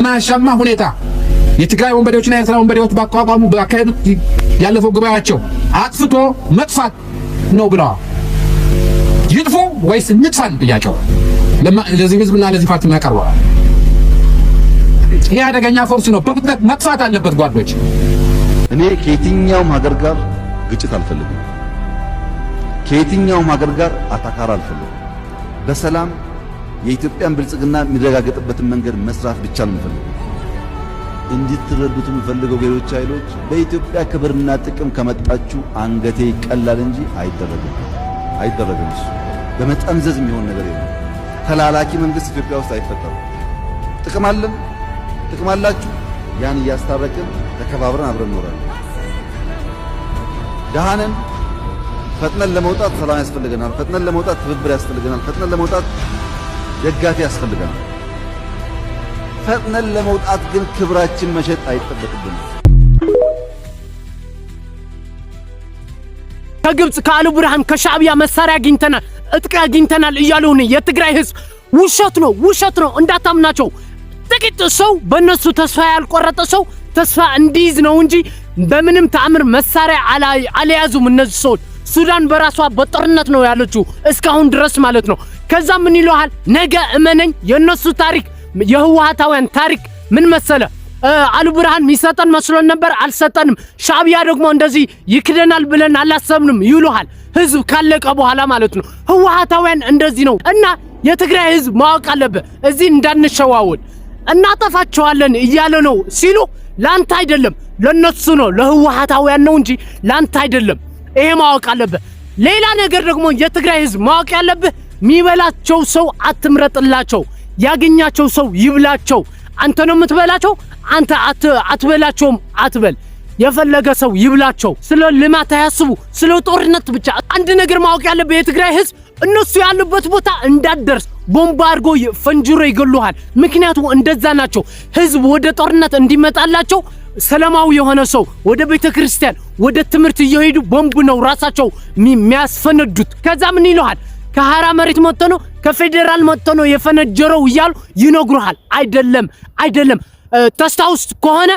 በማያሻማ ሁኔታ የትግራይ ወንበዴዎችና የኤርትራ ወንበዴዎች ባቋቋሙ ባካሄዱት ያለፈው ጉባኤያቸው አጥፍቶ መጥፋት ነው ብለዋል። ይጥፉ ወይስ እንጥፋን ጥያቄው ለዚህ ህዝብና ለዚህ ፓርቲ ማቀርበዋል። ይሄ አደገኛ ፎርስ ነው። በፍጥነት መጥፋት አለበት ጓዶች። እኔ ከየትኛውም ሀገር ጋር ግጭት አልፈልግም። ከየትኛውም ሀገር ጋር አታካራ አልፈልግም። በሰላም የኢትዮጵያን ብልጽግና የሚረጋገጥበትን መንገድ መስራት ብቻ ነው የምፈልገው። እንድትረዱት የምፈልገው ሌሎች ኃይሎች በኢትዮጵያ ክብርና ጥቅም ከመጣችሁ አንገቴ ይቀላል እንጂ አይደረግም። እሱ በመጠምዘዝ የሚሆን ነገር የለም። ተላላኪ መንግስት ኢትዮጵያ ውስጥ አይፈጠርም። ጥቅም አላችሁ። ያን እያስታረቅን ተከባብረን አብረን እንኖራለን። ደሃነን ፈጥነን ለመውጣት ሰላም ያስፈልገናል። ፈጥነን ለመውጣት ትብብር ያስፈልገናል። ፈጥነን ለመውጣት ደጋፊ ያስፈልገናል። ፈጥነን ለመውጣት ግን ክብራችን መሸጥ አይጠበቅብንም። ከግብጽ ከአሉ ብርሃን ከሻዕቢያ መሳሪያ አግኝተናል፣ እጥቅ አግኝተናል እያሉን የትግራይ ህዝብ ውሸት ነው እንዳታምናቸው። ጥቂት ሰው በእነሱ ተስፋ ያልቆረጠ ሰው ተስፋ እንዲይዝ ነው እንጂ በምንም ተአምር መሳሪያ አልያዙም እነዚህ ሰዎች። ሱዳን በራሷ በጦርነት ነው ያለችው እስካሁን ድረስ ማለት ነው። ከዛ ምን ይሏል? ነገ እመነኝ የነሱ ታሪክ የህወሓታውያን ታሪክ ምን መሰለ? አሉ ብርሃን ሚሰጠን መስሎን ነበር አልሰጠንም። ሻዕቢያ ደግሞ እንደዚህ ይክደናል ብለን አላሰብንም ይሉሃል። ህዝብ ካለቀ በኋላ ማለት ነው። ህወሓታውያን እንደዚህ ነው እና የትግራይ ህዝብ ማወቅ አለበት። እዚህ እንዳንሸዋወል እናጠፋቸዋለን እያለ ነው ሲሉ ላንተ አይደለም ለነሱ ነው ለህወሓታውያን ነው እንጂ ላንተ አይደለም። ይሄ ማወቅ አለበት። ሌላ ነገር ደግሞ የትግራይ ህዝብ ማወቅ ያለበት ሚበላቸው ሰው አትምረጥላቸው፣ ያገኛቸው ሰው ይብላቸው። አንተ ነው የምትበላቸው፣ አንተ አትበላቸውም አትበል። የፈለገ ሰው ይብላቸው። ስለ ልማት አያስቡ፣ ስለ ጦርነት ብቻ። አንድ ነገር ማወቅ ያለበት የትግራይ ህዝብ እነሱ ያሉበት ቦታ እንዳትደርስ ቦምባ አድርጎ ፈንጅሮ ይገሉሃል። ምክንያቱም እንደዛ ናቸው። ህዝብ ወደ ጦርነት እንዲመጣላቸው ሰላማዊ የሆነ ሰው ወደ ቤተክርስቲያን ወደ ትምህርት እየሄዱ ቦምብ ነው ራሳቸው የሚያስፈነዱት። ከዛ ምን ይሉሃል? ከሐራ መሬት መጥቶ ነው ከፌደራል መጥቶ ነው የፈነጀረው እያሉ ይነግሩሃል። አይደለም። ተስታውስ ከሆነ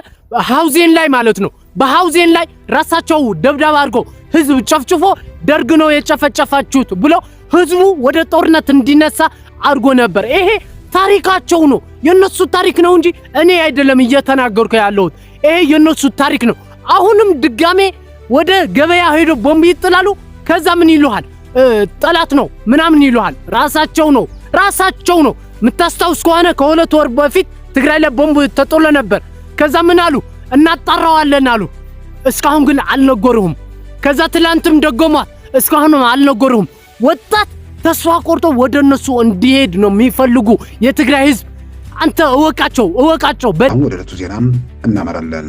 ሃውዜን ላይ ማለት ነው በሃውዜን ላይ ራሳቸው ደብዳቤ አድርገው ህዝብ ጨፍጭፎ ደርግ ነው የጨፈጨፋችሁት ብሎ ህዝቡ ወደ ጦርነት እንዲነሳ አድርጎ ነበር። ይሄ ታሪካቸው ነው፣ የነሱ ታሪክ ነው እንጂ እኔ አይደለም እየተናገርኩ ያለሁት። ይሄ የነሱ ታሪክ ነው። አሁንም ድጋሜ ወደ ገበያ ሄዶ ቦምብ ይጥላሉ። ከዛ ምን ይሉሃል? ጠላት ነው ምናምን ይሉሃል። ራሳቸው ነው። ምታስታውስ ከሆነ ከሁለት ወር በፊት ትግራይ ላይ ቦምብ ተጥሎ ነበር። ከዛ ምን አሉ? እናጣራዋለን አሉ። እስካሁን ግን አልነገሩህም። ከዛ ትላንትም ደገሟት፣ እስካሁንም አልነገሩህም። ወጣት ተስፋ ቆርጦ ወደ እነሱ እንዲሄድ ነው የሚፈልጉ የትግራይ ህዝብ። አንተ እወቃቸው። አሁን ወደ ዕለቱ ዜናም እናመራለን።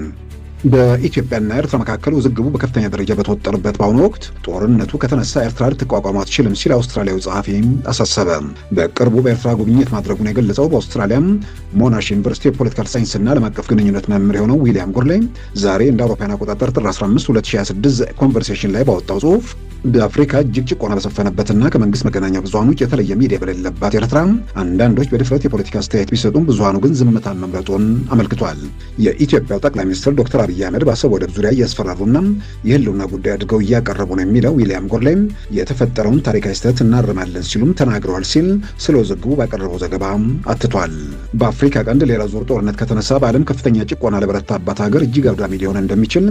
በኢትዮጵያና ኤርትራ መካከል ውዝግቡ በከፍተኛ ደረጃ በተወጠረበት በአሁኑ ወቅት ጦርነቱ ከተነሳ ኤርትራ ልትቋቋም አትችልም ሲል አውስትራሊያዊ ጸሐፊ አሳሰበ። በቅርቡ በኤርትራ ጉብኝት ማድረጉን የገለጸው በአውስትራሊያም ሞናሽ ዩኒቨርሲቲ የፖለቲካል ሳይንስና ዓለም አቀፍ ግንኙነት መምህር የሆነው ዊሊያም ጎርሌይ ዛሬ እንደ አውሮፓውያን አቆጣጠር ጥር 15 2026 ኮንቨርሴሽን ላይ ባወጣው ጽሑፍ በአፍሪካ እጅግ ጭቆና በሰፈነበትና ከመንግስት መገናኛ ብዙሃን ውጭ የተለየ ሚዲያ በሌለባት ኤርትራ አንዳንዶች በድፍረት የፖለቲካ አስተያየት ቢሰጡም ብዙሃኑ ግን ዝምታን መምረጡን አመልክቷል። የኢትዮጵያው ጠቅላይ ሚኒስትር ዶክተር አብይ አህመድ በአሰብ ወደብ ዙሪያ እያስፈራሩና የህልውና ጉዳይ አድርገው እያቀረቡ ነው የሚለው ዊሊያም ጎርሌይ የተፈጠረውን ታሪካዊ ስህተት እናርማለን ሲሉም ተናግረዋል ሲል ስለ ውዝግቡ ባቀረበው ዘገባ አትቷል። በአፍሪካ ቀንድ ሌላ ዙር ጦርነት ከተነሳ በዓለም ከፍተኛ ጭቆና ለበረታባት ሀገር እጅግ አውዳሚ ሊሆን እንደሚችል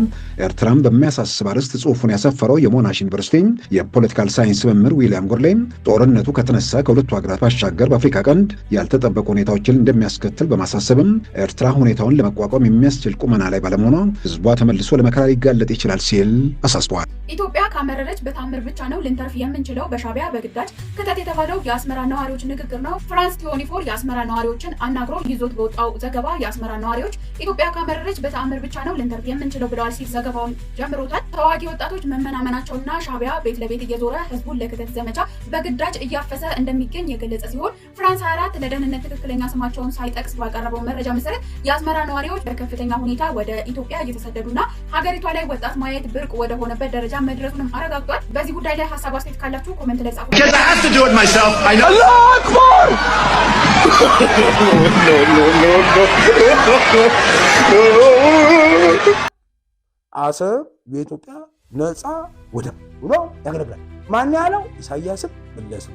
ኤርትራም በሚያሳስብ አርዕስት ጽሑፉን ያሰፈረው የሞናሽ ዩኒቨርሲቲ የፖለቲካል ሳይንስ መምህር ዊሊያም ጎርሌይ ጦርነቱ ከተነሳ ከሁለቱ ሀገራት ባሻገር በአፍሪካ ቀንድ ያልተጠበቁ ሁኔታዎችን እንደሚያስከትል በማሳሰብም ኤርትራ ሁኔታውን ለመቋቋም የሚያስችል ቁመና ላይ ባለመሆኗ ህዝቧ ተመልሶ ለመከራ ሊጋለጥ ይችላል ሲል አሳስበዋል። ኢትዮጵያ ካመረረች በታምር ብቻ ነው ልንተርፍ የምንችለው በሻዕቢያ በግዳጅ ክተት የተባለው የአስመራ ነዋሪዎች ንግግር ነው። ፍራንስ 24 የአስመራ ነዋሪዎችን አናግሮ ይዞት በወጣው ዘገባ የአስመራ ነዋሪዎች ኢትዮጵያ ካመረረች በታምር ብቻ ነው ልንተርፍ የምንችለው ብለዋል ሲል ዘገባውን ጀምሮታል። ተዋጊ ወጣቶች መመናመናቸውና ሻዕቢያ ሻቢያ ቤት ለቤት እየዞረ ህዝቡን ለክተት ዘመቻ በግዳጅ እያፈሰ እንደሚገኝ የገለጸ ሲሆን ፍራንስ 24 ለደህንነት ትክክለኛ ስማቸውን ሳይጠቅስ ባቀረበው መረጃ መሰረት የአስመራ ነዋሪዎች በከፍተኛ ሁኔታ ወደ ኢትዮጵያ እየተሰደዱና ሀገሪቷ ላይ ወጣት ማየት ብርቅ ወደ ሆነበት ደረጃ መድረሱንም አረጋግጧል። በዚህ ጉዳይ ላይ ሀሳብ አስተያየት ካላችሁ ኮሜንት ላይ ጻፉ። አሰብ የኢትዮጵያ ነፃ ወደብ ብሎ ያገለግላል። ማን ያለው? ኢሳያስም መለሱ።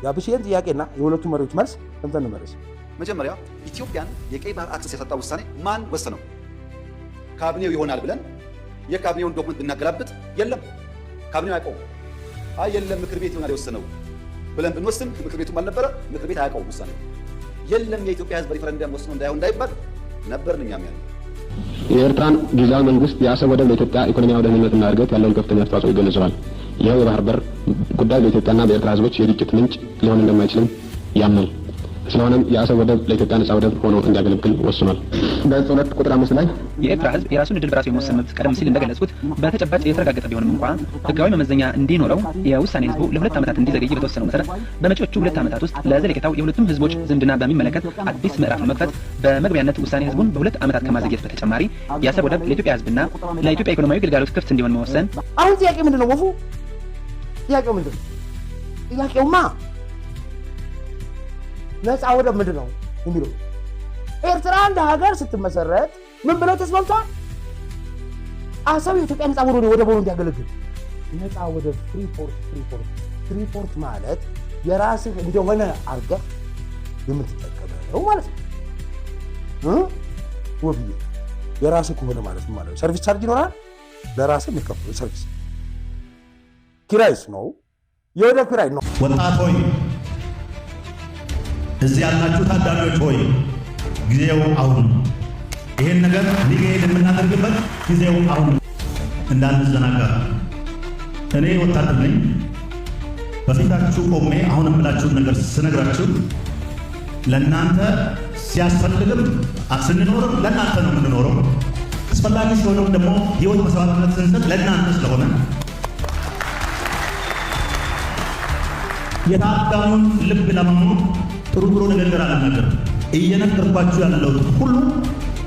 የአብሽን ጥያቄና የሁለቱ መሪዎች መልስ እንትን እንመለስ። መጀመሪያ ኢትዮጵያን የቀይ ባህር አክሰስ ያሳጣው ውሳኔ ማን ወሰነው? ካቢኔው ይሆናል ብለን የካቢኔውን ዶክመንት ብናገላብጥ የለም ካቢኔው አያውቀውም። አይ የለም ምክር ቤት ይሆናል የወሰነው ብለን ብንወስን ምክር ቤቱም አልነበረ፣ ምክር ቤት አያውቀውም ውሳኔ። የለም የኢትዮጵያ ሕዝብ ሪፈረንደም ወስኖ እንዳይሆን እንዳይባል ነበርን እኛም ያለው። የኤርትራን ጊዜያዊ መንግስት የአሰብ ወደብ ለኢትዮጵያ ኢኮኖሚያዊ ደህንነትና እድገት ያለውን ከፍተኛ አስተዋጽኦ ይገነዘባል። ይኸው የባህር በር ጉዳይ በኢትዮጵያና በኤርትራ ህዝቦች የግጭት ምንጭ ሊሆን እንደማይችልም ያምናል። ስለሆነም የአሰብ ወደብ ለኢትዮጵያ ነፃ ወደብ ሆኖ እንዲያገለግል ወስኗል። ገጽ 2 ቁጥር 5 ላይ የኤርትራ ህዝብ የራሱን ዕድል በራሱ የመወሰን መብት ቀደም ሲል እንደገለጽኩት በተጨባጭ የተረጋገጠ ቢሆንም እንኳን ህጋዊ መመዘኛ እንዲኖረው የውሳኔ ህዝቡ ለ2 ዓመታት እንዲዘገይ በተወሰነው መሰረት በመጪዎቹ 2 ዓመታት ውስጥ ለዘለቄታው የሁለቱም ህዝቦች ዝምድና በሚመለከት አዲስ ምዕራፍ ለመክፈት በመግቢያነት ውሳኔ ህዝቡን በ2 ዓመታት ከማዘግየት በተጨማሪ የአሰብ ወደብ ለኢትዮጵያ ህዝብና ለኢትዮጵያ ኢኮኖሚያዊ ግልጋሎት ክፍት እንዲሆን መወሰን። አሁን ጥያቄ ምንድነው? ወፉ ጥያቄው ምንድነው? ጥያቄውማ ነፃ ወደብ ምንድነው የሚለው ኤርትራ እንደ ሀገር ስትመሰረት ምን ብለው ተስማምቷል? አሰብ የኢትዮጵያ ነፃ ወደብ ሆኖ እንዲያገለግል። ነፃ ወደብ ፍሪፖርት ማለት የራስህ እንደሆነ አድርገህ የምትጠቀመው ማለት ነው። ወብዬ የራስህ ከሆነ ማለት ነው ማለት ነው። ሰርቪስ ቻርጅ ይኖራል፣ ለራስህ የሚከፍለው ሰርቪስ ኪራይስ ነው፣ የወደብ ኪራይ ነው። ወጣት ሆይ እዚህ ያላችሁ ታዳሚዎች ሆይ ጊዜው አሁን፣ ይሄን ነገር ሊገሄድ የምናደርግበት ጊዜው አሁን፣ እንዳንዘናጋ። እኔ ወታደር ነኝ። በፊታችሁ ቆሜ አሁን የምላችሁን ነገር ስነግራችሁ ለእናንተ ሲያስፈልግም ስንኖርም ለእናንተ ነው የምንኖረው። አስፈላጊ ሲሆንም ደግሞ ህይወት መስዋዕትነት ስንሰጥ ለእናንተ ስለሆነ የታዳሚውን ልብ ለመሞት ጥሩ ንግግር አልናገርም። እየነገርኳችሁ ያለው ሁሉ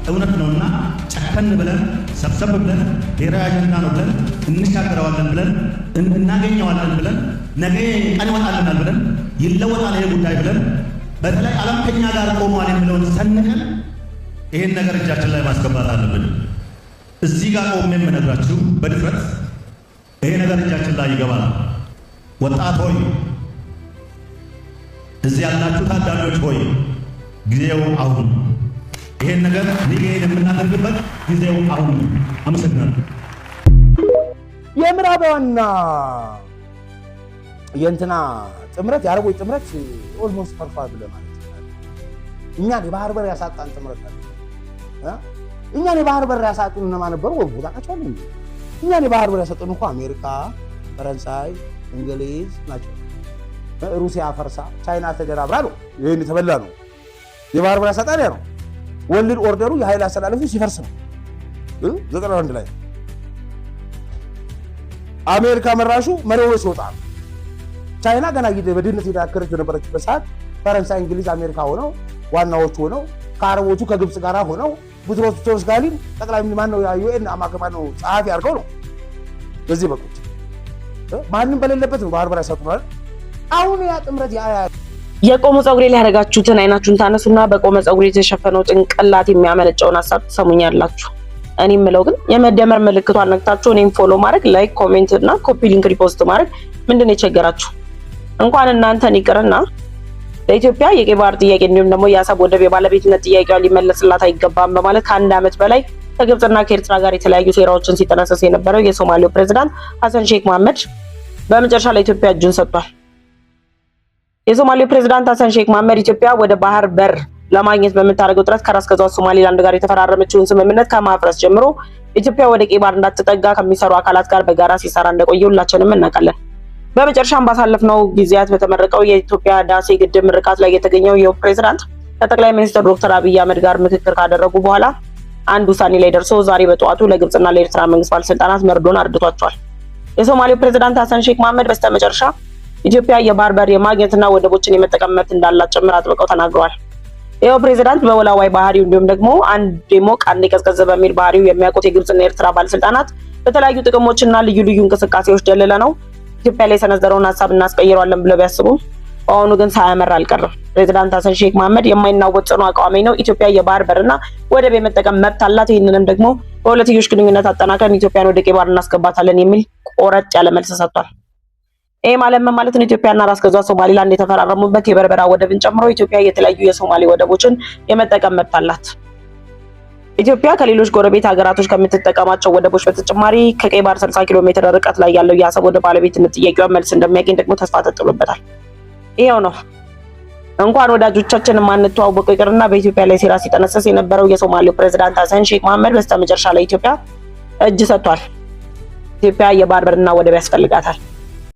እውነት ነውና ጨከን ብለን ሰብሰብ ብለን ብሔራዊ አጀንዳ ነው ብለን እንሻገረዋለን ብለን እናገኘዋለን ብለን ነገ ቀን ይወጣልናል ብለን ይለወጣል ይሄ ጉዳይ ብለን በተለይ ዓለም ከኛ ጋር ቆሟል የሚለውን ሰንቀን ይሄን ነገር እጃችን ላይ ማስገባት አለብን። እዚህ ጋር ቆሜ የምነግራችሁ በድፍረት ይሄ ነገር እጃችን ላይ ይገባል። ወጣት ሆይ እዚህ ያላችሁ ታዳሚዎች ሆይ ጊዜው አሁን፣ ይሄን ነገር ሊገሄድ የምናደርግበት ጊዜው አሁን። አመሰግናለሁ። የምዕራባውያንና የእንትና ጥምረት የአረቦች ጥምረት ኦልሞስት ፈርሷል ብለህ ማለት ይችላል። እኛን የባህር በር ያሳጣን ጥምረት አለ። እኛን የባህር በር ያሳጡን እነማን ነበሩ? ወጉ ታውቃቸዋለህ እንዴ? እኛን የባህር በር ያሳጡን እንኳ አሜሪካ፣ ፈረንሳይ፣ እንግሊዝ ናቸው። ሩሲያ ፈርሳ ቻይና ተደራብራ ነው ይሄን የተበላ ነው። የባህር በር ያሳጣሪያ ነው። ወልድ ኦርደሩ የኃይል አስተላለፉ ሲፈርስ ነው 91 ላይ አሜሪካ መራሹ መሪው ሲወጣ ነው። ቻይና ገና በድህነት የዳከረች በነበረችበት ሰዓት ፈረንሳይ፣ እንግሊዝ፣ አሜሪካ ሆነው ዋናዎቹ ሆነው ከአረቦቹ ከግብጽ ጋር ሆነው ቡትሮስ ጋሊን ጠቅላይ ማን ነው ዩኤን አማካሪ ነው ጸሐፊ አድርገው ነው በዚህ በኩል ማንም በሌለበት ነው ባህር በር ያሳጡናል። አሁን ያ ጥምረት የቆመ ፀጉሬ ላይ ያደረጋችሁትን አይናችሁን ታነሱና በቆመ ፀጉሬ የተሸፈነው ጭንቅላት የሚያመነጨውን ሀሳብ ትሰሙኛላችሁ። እኔ የምለው ግን የመደመር ምልክቷን ነክታችሁ እኔም ፎሎ ማድረግ፣ ላይክ፣ ኮሜንት እና ኮፒ ሊንክ ሪፖስት ማድረግ ምንድነው የቸገራችሁ? እንኳን እናንተን ይቅርና ለኢትዮጵያ የቀይ ባህር ጥያቄ እንዲሁም ደግሞ የአሰብ ወደብ የባለቤትነት ጥያቄዋ ሊመለስላት አይገባም በማለት ከአንድ ዓመት በላይ ከግብጽና ከኤርትራ ጋር የተለያዩ ሴራዎችን ሲጠነሰስ የነበረው የሶማሌው ፕሬዝዳንት ሐሰን ሼክ መሐመድ በመጨረሻ ለኢትዮጵያ እጁን ሰጥቷል። የሶማሌው ፕሬዝዳንት ሐሰን ሼክ መሐመድ ኢትዮጵያ ወደ ባህር በር ለማግኘት በምታደርገው ጥረት ከራስ ገዟ ሶማሌላንድ ጋር የተፈራረመችውን ስምምነት ከማፍረስ ጀምሮ ኢትዮጵያ ወደ ቀይ ባህር እንዳትጠጋ ከሚሰሩ አካላት ጋር በጋራ ሲሰራ እንደቆየ ሁላችንም እናውቃለን። በመጨረሻም ባሳለፍነው ጊዜያት በተመረቀው የኢትዮጵያ ህዳሴ ግድብ ምርቃት ላይ የተገኘው ይኸው ፕሬዝዳንት ከጠቅላይ ሚኒስትር ዶክተር አብይ አህመድ ጋር ምክክር ካደረጉ በኋላ አንድ ውሳኔ ላይ ደርሶ ዛሬ በጠዋቱ ለግብጽና ለኤርትራ መንግስት ባለስልጣናት መርዶን አርድቷቸዋል። የሶማሌው ፕሬዝዳንት ሐሰን ሼክ መሐመድ በስተመጨረሻ ኢትዮጵያ የባህር በር የማግኘትና ወደቦችን የመጠቀም መብት እንዳላት ጭምር አጥብቀው ተናግረዋል። ይኸው ፕሬዝዳንት በወላዋይ ባህሪው እንዲሁም ደግሞ አንድ ሞቅ አንድ ቀዝቀዝ በሚል ባህሪው የሚያውቁት የግብጽና የኤርትራ ባለስልጣናት በተለያዩ ጥቅሞችና ልዩ ልዩ እንቅስቃሴዎች ደለለ ነው ኢትዮጵያ ላይ የሰነዘረውን ሀሳብ እናስቀይረዋለን ብለው ቢያስቡም በአሁኑ ግን ሳያመር አልቀረም። ፕሬዝዳንት ሐሰን ሼክ መሐመድ የማይናወጥ ጽኑ አቋሚ ነው። ኢትዮጵያ የባህር በርና ወደብ የመጠቀም መብት አላት። ይህንንም ደግሞ በሁለትዮሽ ግንኙነት አጠናክረን ኢትዮጵያን ወደ ቀይ ባህር እናስገባታለን የሚል ቆረጥ ያለ መልስ ሰጥቷል። ይሄ ማለት ነው ኢትዮጵያና ራስ ገዟ ሶማሊላንድ የተፈራረሙበት የበርበራ ወደብን ጨምሮ ኢትዮጵያ የተለያዩ የሶማሌ ወደቦችን የመጠቀም መብት አላት። ኢትዮጵያ ከሌሎች ጎረቤት ሀገራቶች ከምትጠቀማቸው ወደቦች በተጨማሪ ከቀይ ባህር 60 ኪሎ ሜትር ርቀት ላይ ያለው የአሰብ ወደብ ባለቤትነት ጥያቄውን መልስ እንደሚያገኝ ደግሞ ተስፋ ተጥሎበታል። ይሄው ነው እንኳን ወዳጆቻችንን ማንተዋወቀው ይቅርና በኢትዮጵያ ላይ ሴራ ሲጠነሰስ የነበረው የሶማሌው ፕሬዝዳንት ሐሰን ሼክ መሐመድ በስተመጨረሻ ላይ ኢትዮጵያ እጅ ሰጥቷል። ኢትዮጵያ የባህር በርና ወደብ ያስፈልጋታል።